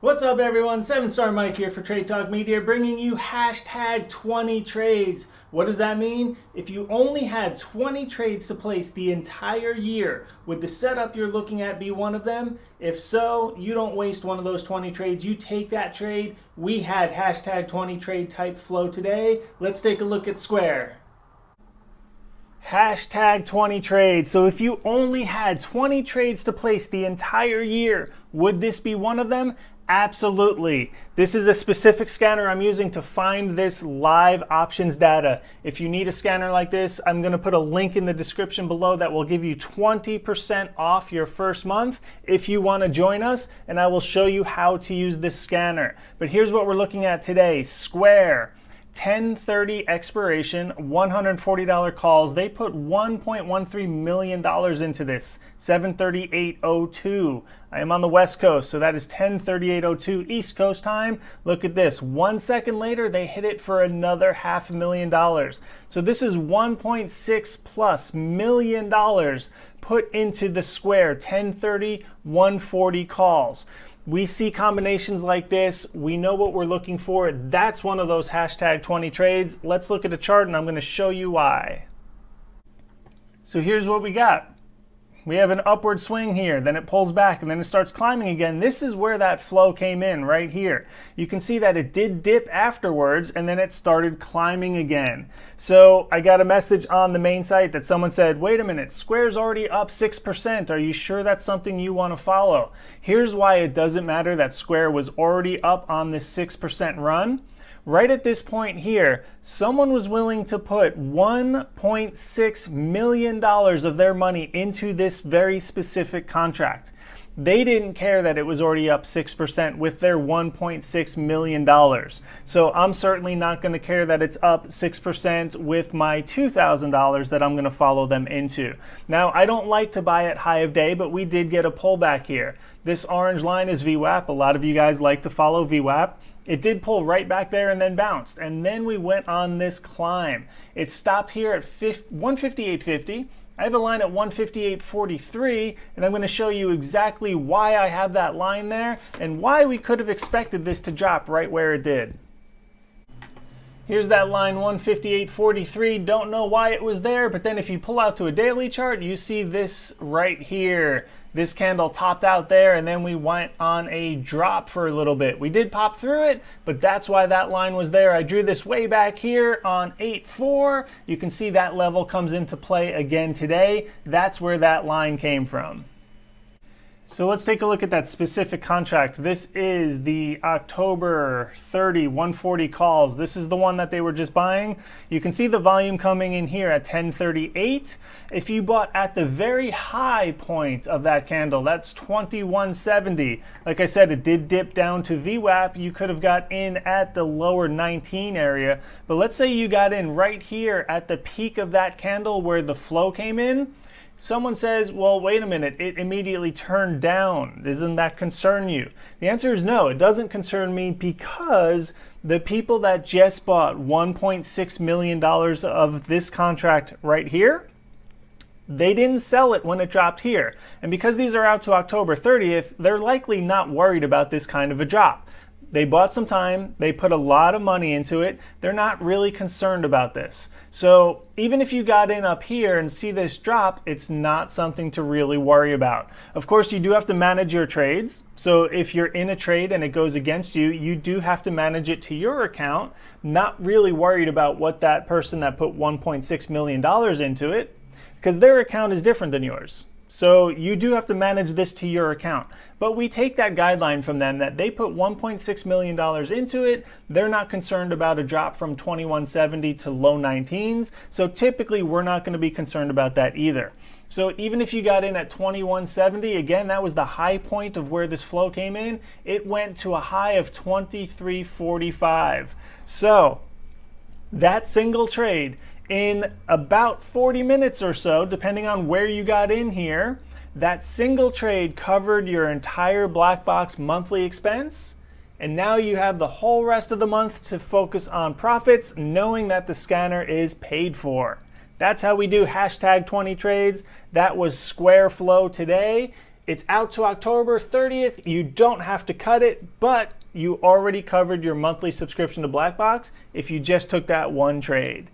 What's up everyone, 7-Star Mike here for Trade Talk Media, bringing you hashtag 20 trades. What does that mean? If you only had 20 trades to place the entire year, would the setup you're looking at be one of them? If so, you don't waste one of those 20 trades, you take that trade. We had hashtag 20 trade type flow today. Let's take a look at Square. Hashtag 20 trades. So if you only had 20 trades to place the entire year, would this be one of them? Absolutely. This is a specific scanner I'm using to find this live options data. If you need a scanner like this, I'm going to put a link in the description below that will give you 20% off your first month if you want to join us, and I will show you how to use this scanner. But here's what we're looking at today. Square. 10:30 expiration, $140 calls. They put $1.13 million into this. 7:38:02. I am on the West Coast, so that is 10:38:02 East Coast time. Look at this. 1 second later, they hit it for another $500,000. So this is $1.6+ million put into the Square 10:30, 140 calls. We see combinations like this. We know what we're looking for. That's one of those hashtag 20 trades. Let's look at the chart and I'm going to show you why. So here's what we got. We have an upward swing here, then it pulls back, and then it starts climbing again. This is where that flow came in, right here. You can see that it did dip afterwards, and then it started climbing again. So I got a message on the main site that someone said, wait a minute, Square's already up 6%. Are you sure that's something you want to follow? Here's why it doesn't matter that Square was already up on this 6% run. Right at this point here, someone was willing to put $1.6 million of their money into this very specific contract. They didn't care that it was already up 6% with their $1.6 million. So I'm certainly not going to care that it's up 6% with my $2,000 that I'm going to follow them into. Now, I don't like to buy at high of day, but we did get a pullback here. This orange line is VWAP. A lot of you guys like to follow VWAP. It did pull right back there and then bounced. And then we went on this climb. It stopped here at 158.50. I have a line at 158.43, and I'm going to show you exactly why I have that line there and why we could have expected this to drop right where it did. Here's that line 158.43. Don't know why it was there, but then if you pull out to a daily chart, you see this right here. This candle topped out there, and then we went on a drop for a little bit. We did pop through it, but that's why that line was there. I drew this way back here on 8.4. You can see that level comes into play again today. That's where that line came from. So let's take a look at that specific contract. This is the October 30, 140 calls. This is the one that they were just buying. You can see the volume coming in here at 10:38. If you bought at the very high point of that candle, that's 2170. Like I said, it did dip down to VWAP. You could have got in at the lower 19 area. But let's say you got in right here at the peak of that candle where the flow came in. Someone says, well, wait a minute, it immediately turned down. Doesn't that concern you? The answer is no, it doesn't concern me because the people that just bought $1.6 million of this contract right here, they didn't sell it when it dropped here. And because these are out to October 30th, they're likely not worried about this kind of a drop. They bought some time, they put a lot of money into it, they're not really concerned about this. So even if you got in up here and see this drop, it's not something to really worry about. Of course, you do have to manage your trades. So if you're in a trade and it goes against you, you do have to manage it to your account, not really worried about what that person that put $1.6 million into it, because their account is different than yours. So you do have to manage this to your account. But we take that guideline from them that they put $1.6 million into it. They're not concerned about a drop from 2170 to low 19s. So typically we're not going to be concerned about that either. So even if you got in at 2170, again, that was the high point of where this flow came in. It went to a high of 2345. So that single trade, in about 40 minutes or so, depending on where you got in here, that single trade covered your entire black box monthly expense. And now you have the whole rest of the month to focus on profits, knowing that the scanner is paid for. That's how we do hashtag 20 trades. That was Square Flow today. It's out to October 30th. You don't have to cut it, but you already covered your monthly subscription to Blackbox if you just took that one trade.